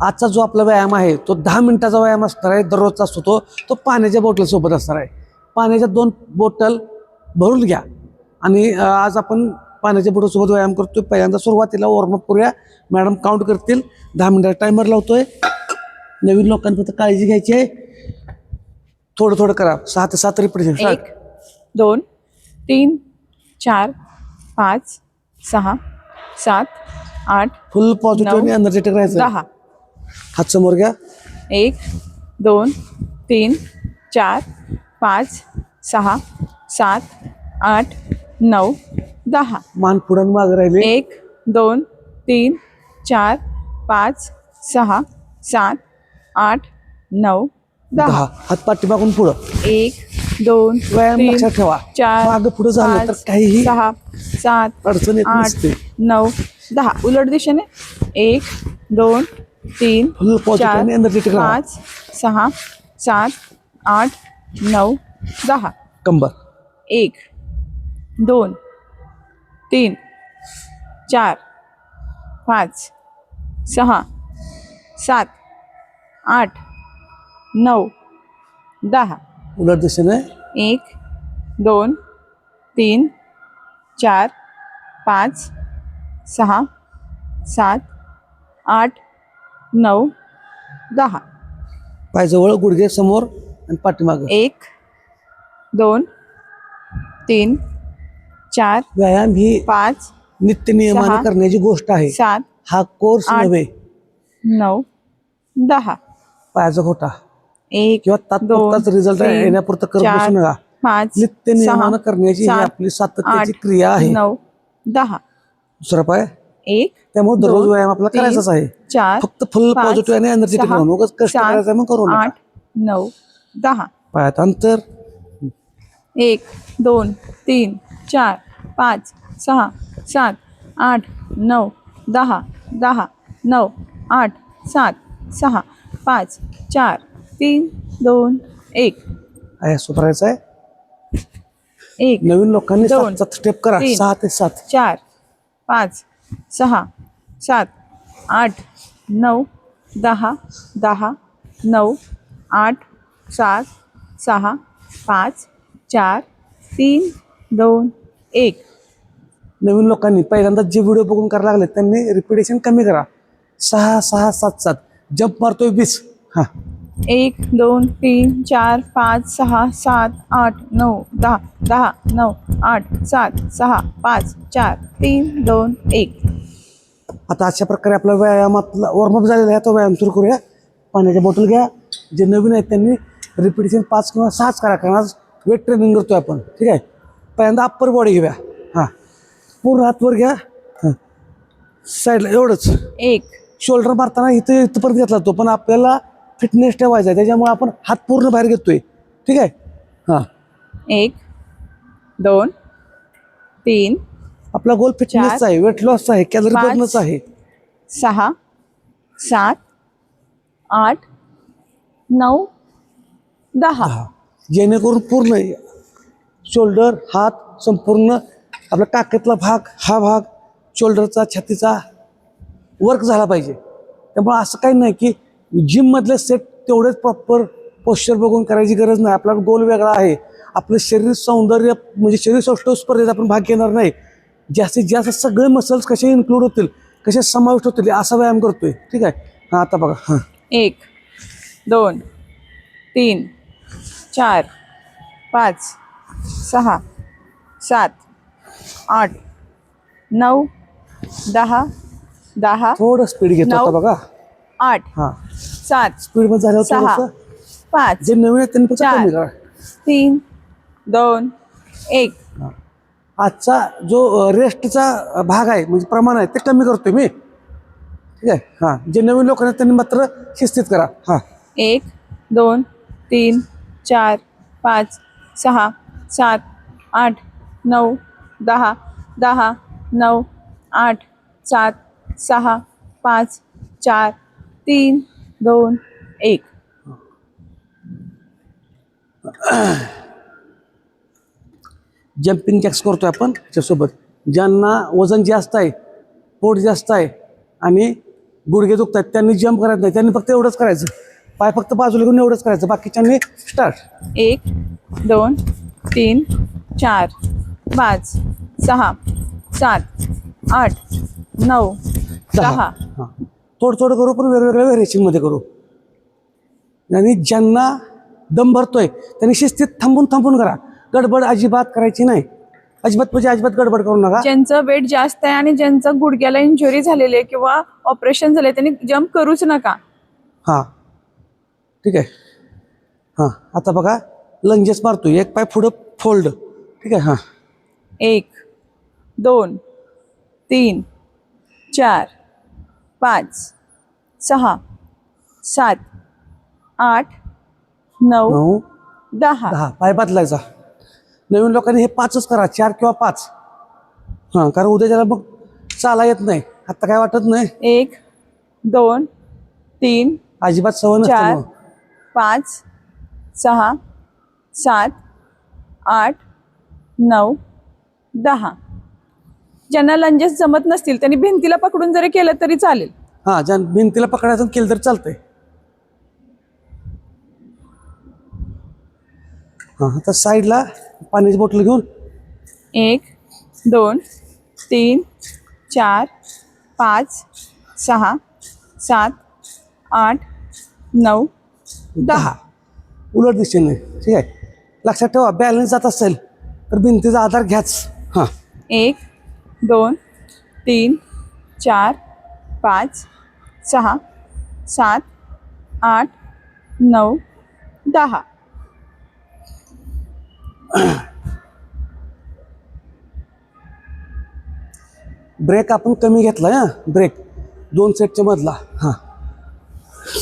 आजचा जो आपला व्यायाम आहे तो 10 मिनिटाचा व्यायाम असणार आहे, दररोजचा असतो तो. तो पाण्याच्या बॉटलसोबत असणार आहे. पाण्याच्या 2 बॉटल भरून घ्या आणि आज आपण पाण्याच्या बॉटलसोबत व्यायाम करतोय. पहिल्यांदा सुरुवातीला वॉर्मअप करूया. मॅडम काउंट करतील. 10 मिनिटाचा टायमर लावतोय. नवीन लोकांनी फक्त काळजी घ्यायची आहे. थोडं थोडं करा. 6 ते 7 रिपीट. 1 2 3 4 5 6 7 8 फुल पॉझिटिव्ह आणि एनर्जेटिक राहायचं. 10 हात समोर घ्या. 1 2 3 4 5 6 7 8 9 10 मान पुढे मागे राहिले. 1 2 3 4 5 6 7 8 9 10 हात पाठीमागून पुढं. 1 2 व्यायाम 3 लक्षात ठेवा. 4 मागं पुढे झालं तर 5 काहीही 6 7 अडचण येत 8 नसते. 9 10 उलट दिशेने 1 2 3 फुल पॉझिटिव्ह आणि 4 एनर्जेटिक राहा. 5 6 7 8 9 10 कंबर. 1 2 3 4 5 6 7 8 9 10 उलट दिशेने 1 2 3 4 5 6 7 8 9 10 पायजवळ, गुडघे समोर आणि पाठीमागं. 1 2 3 4 व्यायाम ही 5 नित्य नियमाने 6 करण्याची गोष्ट आहे. 7 हा कोर्स 8 नव्हे. 9 10 पायाचा खोटा 1 किंवा तात्पुरताच रिझल्ट येण्यापुरतं करत बसू नका. 5 नित्य नियमानं करण्याची ही 7 आपली सातत्याची क्रिया आहे. 9 10 दुसरा पाय. 1 त्यामुळे दररोज व्यायाम आपल्याला करायचाच आहे. 4 फक्त फुल पॉझिटिव्ह आणि एनर्जेटिक राहून उगाच कष्ट करायचं मग करू नका. 8 9 10 पायात अंतर. 1 2 3 4 5 6 7 8 9 10 10 9 8 7 6 5 4 3 2 1 आहे असं करायचं आहे. 1 नवीन लोकांनी 2 7 स्टेप करा. 3 6 ते 7. 4 5 6 7 8 9 10 10 9 8 7 6 5 4 3 2 1 नवीन लोकांनी पहिल्यांदा जे व्हिडिओ बघून करायला लागले त्यांनी रिपिटेशन कमी करा. 6 6 7 7. जंप मारतोय 20. हा 1 2 3 4 5 6 7 8 9 10 10 9 8 7 6 5 4 3 2 1 आता अशा प्रकारे आपला व्यायामातला वॉर्मअप झालेला आहे. तो व्यायाम सुरू करूया. पाण्याच्या बॉटल घ्या. जे नवीन आहेत त्यांनी रिपिटेशन 5 किंवा 6 करा, कारण आज वेट ट्रेनिंग करतोय आपण. ठीक आहे. पहिल्यांदा अप्पर बॉडी घेऊया. हां पूर्ण हात वर घ्या. हां साईडला एवढंच. 1 शोल्डर मारताना इथपर्यंत घेतला तो, पण आपल्याला फिटनेस ठेवायचा आहे त्याच्यामुळे आपण हात पूर्ण बाहेर घेतोय. ठीक आहे. हां 1 2 3 आपला गोल फिटनेसचा आहे, वेट लॉसचा आहे, कॅलरी 5 बर्नचा आहे. 6 7 8 9 10 जेणेकरून पूर्ण शोल्डर, हात संपूर्ण आपला टाकेतला भाग, हा भाग शोल्डरचा, छातीचा वर्क झाला पाहिजे. त्यामुळे असं काही नाही की जिममधले सेट तेवढेच प्रॉपर पोश्चर बघून करायची गरज नाही. आपला गोल वेगळा आहे. आपलं शरीर सौंदर्य म्हणजे शरीर सौष्ठव स्पर्धेत आपण भाग घेणार नाही. जास्तीत जास्त सगळे मसल्स कसे इन्क्लूड होतील, कसे समाविष्ट होतील असा व्यायाम करतोय. ठीक आहे. हां आता बघा. हां 1 2 3 4 5 6 7 8 9 10 10 थोडं स्पीड घेतो आता बघा. 8 हां 7 स्पीडमध्ये झाल्यावर 6 थोडंसं 5 जे नवीन आहेत त्यांनी फक्त 4 कमी करा. 3 2 1 आजचा जो रेस्टचा भाग आहे म्हणजे प्रमाण आहे ते कमी करतोय मी. ठीक आहे. हां जे नवीन लोक आहेत त्यांनी मात्र शिस्तीत करा. हां 1 2 3 4 5 6 7 8 9 10 10 9 8 7 6 5 4 3 2 1 जम्पिंग जॅक्स करतोय आपण त्याच्यासोबत. ज्यांना वजन जास्त आहे, पोट जास्त आहे आणि गुडघे दुखतात त्यांनी जम्प करायचं नाही, त्यांनी फक्त एवढंच करायचं, पाय फक्त बाजूला घेऊन एवढंच करायचं, बाकीच्यांनी स्टार्ट. 1 2 3 4 5 6 7 8 9 10. हां थोडं थोडं करू, पण वेगवेगळ्या व्हेरिएशनमध्ये करू. आणि ज्यांना दम भरतोय त्यांनी शिस्तीत थांबून थांबून करा, गडबड अजिबात करायची नाही, अजिबात म्हणजे अजिबात गडबड करू नका. ज्यांचं वेट जास्त आहे आणि ज्यांचं गुडघ्याला इंजुरी झालेली आहे किंवा ऑपरेशन झाले त्यांनी जम्प करूच नका. हां ठीक आहे. हां आता बघा लंजेस मारतोय, एक पाय पुढं फोल्ड. ठीक आहे. हां 1 2 3 4 5 6 7 8 9 9 10. 10 पाय बदलायचा. नवीन लोकांनी हे 5च करा, 4 किंवा 5. हां कारण उद्या त्याला मग चाला येत नाही, आता काय वाटत नाही. 1 2 3 अजिबात सवय नसते 4 मग. 5 6 7 8 9 10. ज्यांना लंजेस जमत नसतील त्यांनी भिंतीला पकडून जरी केलं तरी चालेल. हां ज्या भिंतीला पकडायचं केलं तर चालतंय. हां आता साईडला पाण्याची बॉटल घेऊन 1 2 3 4 5 6 7 8 9 10 उलट दिशेने. ठीक आहे. लक्षात ठेवा बॅलन्स जात असेल तर भिंतीचा आधार घ्याच. हां 1 2 3 4 5 6 7 8 9 10. ब्रेक आपण कमी घेतला. हां ब्रेक 2 सेटच्या मधला. हां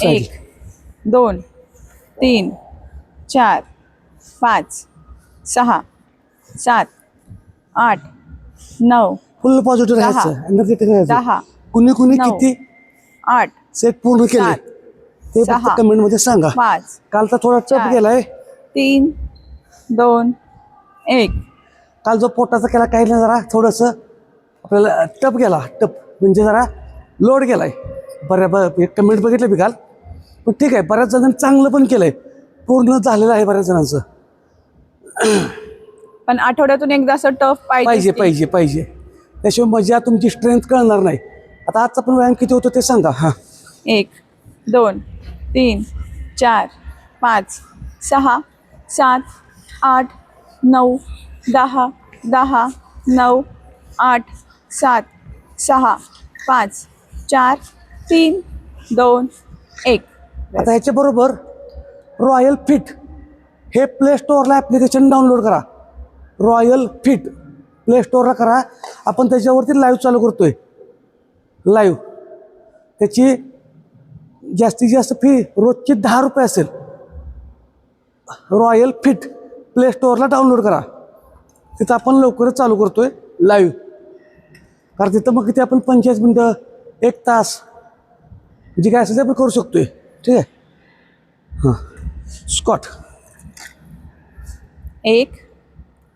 1 2 3 4 5 6 7 8 9 फुल पॉझिटिव्ह 10 राहायचं, एनर्जेटिक राहायचं. 10 कुणी कुणी 9 किती 8 सेट पूर्ण केले 7 ते फक्त 6 कमेंटमध्ये सांगा. 5 कालचा थोडा टप 4 गेलाय. 3 2 1. काल जो पोटाचा केला काही नाही, जरा थोडंसं आपल्याला टप गेला. टप म्हणजे जरा लोड गेलाय. एक कमेंट बघितलं मी काल, पण ठीक आहे. बऱ्याच जणांनी चांगलं पण केलंय, पूर्ण झालेलं आहे बऱ्याच जणांचं. पण आठवड्यातून एकदा असं टफ पाहिजे पाहिजे पाहिजे, त्याशिवाय मजा तुमची स्ट्रेंथ कळणार नाही. आता आजचा पण व्यायाम किती होतो ते सांगा. हां 1 2 3 4 5 6 7 8 9 10 10 9 8 7 6 5 4 3 2 1. आता ह्याच्याबरोबर रॉयल फिट हे प्ले स्टोअरला ॲप्लिकेशन डाउनलोड करा. रॉयल फिट प्ले स्टोअरला करा. आपण त्याच्यावरती लाईव्ह चालू करतोय. लाईव्ह त्याची जास्तीत जास्त फी रोजची 10 रुपये असेल. रॉयल फिट प्ले स्टोअरला डाउनलोड करा. तिथं आपण लवकरच चालू करतोय लाईव्ह. कारण तिथं मग किती आपण 45 मिनटं 1 तास जे काय असेल ते आपण करू शकतोय. ठीक आहे. हां स्कॉट 1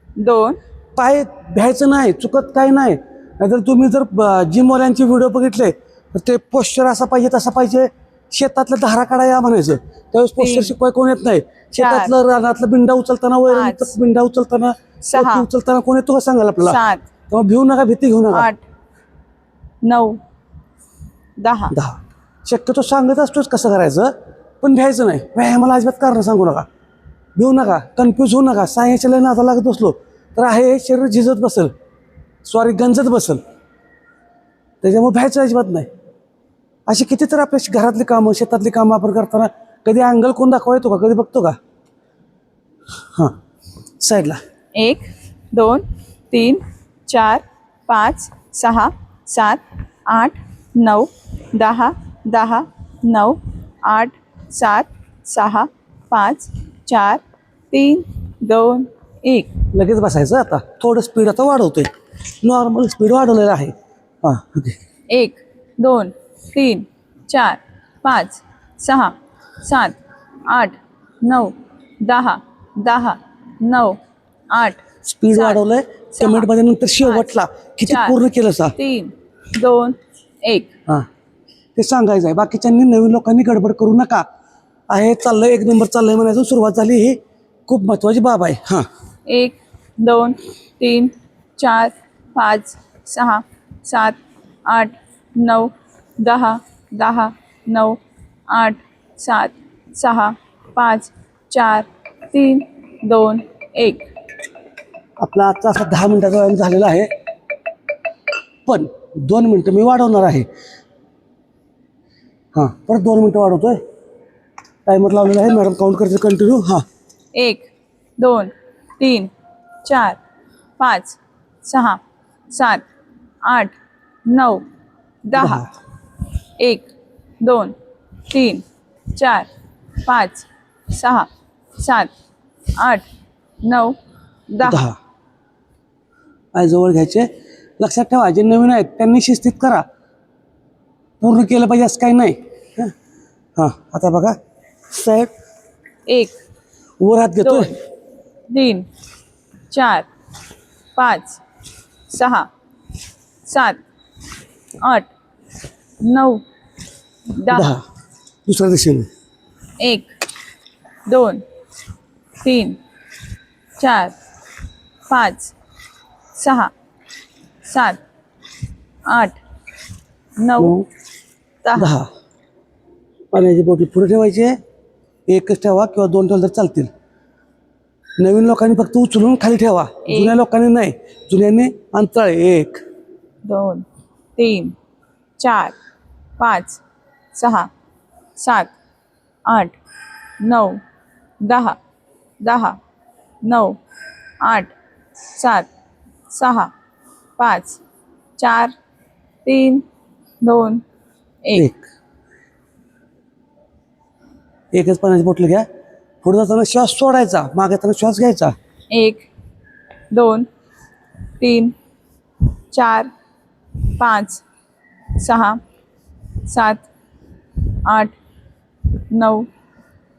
2 पाय भ्यायचं नाही, चुकत काय नाही. नाहीतर तुम्ही जर जिमवाल्यांचे व्हिडिओ बघितले तर ते पोश्चर असा पाहिजे तसा पाहिजे, शेतातलं धारा काढा या म्हणायचं, त्यावेळेस पोश्चर शिकवाय कोण येत नाही. शेतातलं रानातलं बिंडा उचलताना बिंडा उचलताना 6 उचलताना कोण येतो का सांगाल आपल्याला. 7 तेव्हा भिऊ नका, भीती घेऊ नका. 8 9 10. 10 शक्यतो सांगत असतोच कसं करायचं, पण भ्यायचं नाही. व्यायामाला अजिबात कारण सांगू नका, भिऊ नका, कन्फ्यूज होऊ नका. सायन्सच्या नादा लागत बसलो तर आहे हे शरीर झिजत बसेल, गंजत बसेल. त्याच्यामुळे भ्यायचं अजिबात नाही. अशी किती तर आपल्या घरातली कामं शेतातली कामं आपण करताना कधी अँगल कोण दाखवा येतो का, कधी बघतो का. हां साईडला 1 2 3 4 5 6 7 8 9 10 10 9 8 7 6 5 4 3 2 1. लगेच बसायचं. आता थोडं स्पीड आता वाढवतोय, नॉर्मल स्पीड वाढवलेलं आहे. हां ओके. 1 2 3 4 5 6 7 8 9 10 10 9 8. स्पीड 7 वाढवलंय. 6 कमेंटमध्ये नंतर शेवटला किती 4 पूर्ण केलं सा. 3 2 1. हां ते सांगायचं आहे. बाकीच्यांनी नवीन लोकांनी गडबड करू नका. आहे चाललंय, 1 नंबर चाललंय म्हणायचं सुरुवात झाली, ही खूप महत्त्वाची बाब आहे. हां 1 2 3 4 5 6 7 8 9 10 10 9 8 7 6 5 4 3 2 1. आपला आजचा असा 10 मिनिटाचा व्यायाम झालेला आहे, पण 2 मिनटं मी वाढवणार आहे. हां परत 2 मिनटं वाढवतोय. टायमर लावलेला आहे, मॅडम काउंट करते कंटिन्यू. हां 1 2 3 4 5 6 7 8 9 10 1 2 3 4 5 6 7 8 9 10. 10 जवळ घ्यायचे. लक्षात ठेवा, जे नवीन आहेत त्यांनी शिस्तीत करा, पूर्ण केलं पाहिजे असं काही नाही. हां आता बघा, साहेब 1 वर हात 2 घेतोय. 3 4 5 6 7 8 9 10. 10 दुसऱ्या दिशेने. 1 2 3 4 5 6 7 8 9 10. 10 पाण्याची बॉटल पुढे ठेवायची आहे. एकच ठेवा किंवा 2 ठेवलं तर चालतील. नवीन लोकांनी फक्त उचलून खाली ठेवा, जुन्या लोकांनी नाही. जुन्यांनी अंतराळ 1 2 3 4 5 6 7 8 9 10 10 9 8 7 6 5 4 3 2 1. एकच पाण्याची बॉटल घ्या. पुढे जाताना श्वास सोडायचा, मागे येताना श्वास घ्यायचा. 1 2 3 4 5 6 7 8 9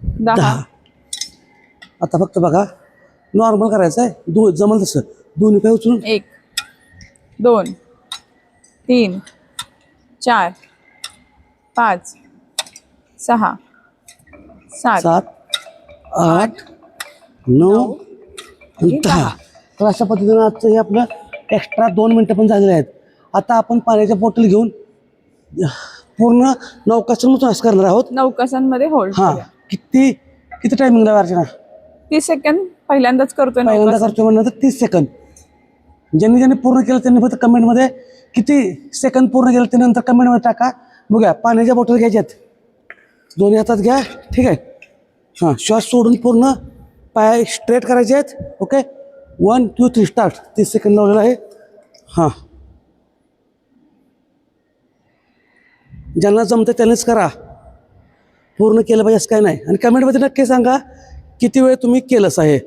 10. 10 आता फक्त बघा, नॉर्मल करायचं आहे, जमल तसं. दोन्ही पाय उचलून 1 2 3 4 5 6 7 7 8 9 10. तर अशा पद्धतीनं आजचं हे आपलं एक्स्ट्रा 2 मिनटं पण झालेले आहेत. आता आपण पाण्याच्या बॉटल घेऊन पूर्ण नौकासन करणार आहोत. नौकासनमध्ये होल्ड हां किती किती टायमिंगला अर्चना? 30 सेकंद पहिल्यांदाच करतोय पहिल्यांदा नौकासन. करतो म्हणलं तर 30 सेकंद. ज्यांनी ज्यांनी पूर्ण केलं त्यांनी फक्त कमेंटमध्ये किती सेकंद पूर्ण केलं ते नंतर कमेंटमध्ये टाका. बघूया. पाण्याच्या बॉटल घ्यायच्यात, दोन्ही हातात घ्या. ठीक आहे. हां श्वास सोडून पूर्ण पाय स्ट्रेट करायचे आहेत. Okay 1 2 3 start. 30 सेकंद लावलेलं आहे. हां ज्यांना जमतं त्यांनीच करा, पूर्ण केलं पाहिजे असं काय नाही. आणि कमेंटमध्ये नक्की सांगा किती वेळ तुम्ही केलंच आहे.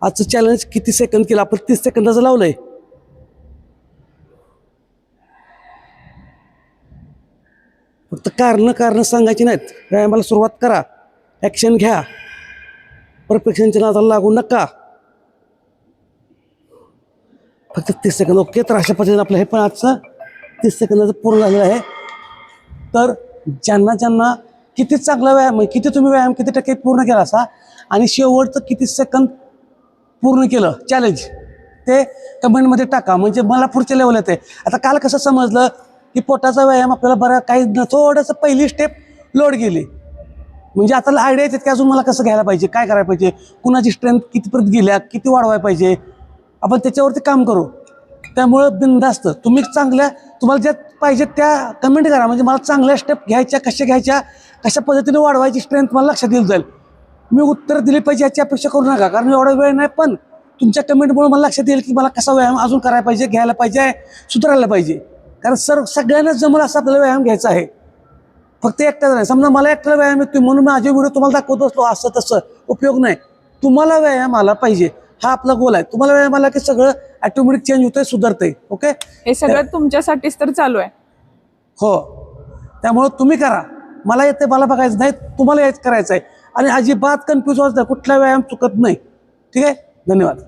आजचं चॅलेंज किती सेकंद केलं आपण? 30 सेकंदाचं लावलं आहे. फक्त कारणं सांगायची नाहीत. व्यायामाला सुरुवात करा, ॲक्शन घ्या, परफेक्शनच्या नादाला लागू नका. फक्त 30 सेकंद. ओके. तर अशा पद्धतीने आपलं हे पण आजचं 30 सेकंदाचं पूर्ण झालेलं आहे. तर ज्यांना ज्यांना किती चांगला व्यायाम आहे, किती तुम्ही व्यायाम किती टक्के पूर्ण केला असा आणि शेवटचं किती सेकंद पूर्ण केलं चॅलेंज ते कमेंटमध्ये टाका, म्हणजे मला पुढच्या लेवल येते. आता काल कसं समजलं की पोटाचा व्यायाम आपल्याला बरा काही थोडंसं पहिली स्टेप लोड गेली, म्हणजे आता आयडिया येतात की अजून मला कसं घ्यायला पाहिजे, काय करायला पाहिजे, कुणाची स्ट्रेंथ कितीपर्यंत गेल्या, किती वाढवायला पाहिजे, आपण त्याच्यावरती काम करू. त्यामुळं बिनधास्त तुम्ही तुम्हाला ज्या पाहिजे त्या कमेंट करा, म्हणजे मला चांगल्या स्टेप घ्यायच्या, कशा पद्धतीने वाढवायची स्ट्रेंथ मला लक्षात येईल जाईल. मी उत्तर दिली पाहिजे याची अपेक्षा करू नका, कारण एवढा वेळ नाही. पण तुमच्या कमेंटमुळे मला लक्षात येईल की मला कसा व्यायाम अजून करायला पाहिजे, घ्यायला पाहिजे, सुधारायला पाहिजे. कारण सगळ्यांनाच जमल असा आपल्याला व्यायाम घ्यायचा आहे, फक्त एकट्याचा नाही. समजा मला एकट्याला व्यायाम येतोय म्हणून माझे व्हिडिओ तुम्हाला दाखवत असतो असं तसं उपयोग नाही. तुम्हाला व्यायाम आला पाहिजे, हा आपला गोल आहे. तुम्हाला व्यायाम आला की सगळं ऑटोमॅटिक चेंज होतंय, सुधारतंय. ओके. हे सगळं तुमच्यासाठीच तर चालू आहे. हो, त्यामुळं तुम्ही करा. मला येते, मला बघायचं नाही, तुम्हाला याच करायचं आहे. आणि अजिबात कन्फ्यूज व्हायचं नाही, कुठला व्यायाम चुकत नाही. ठीक आहे. धन्यवाद.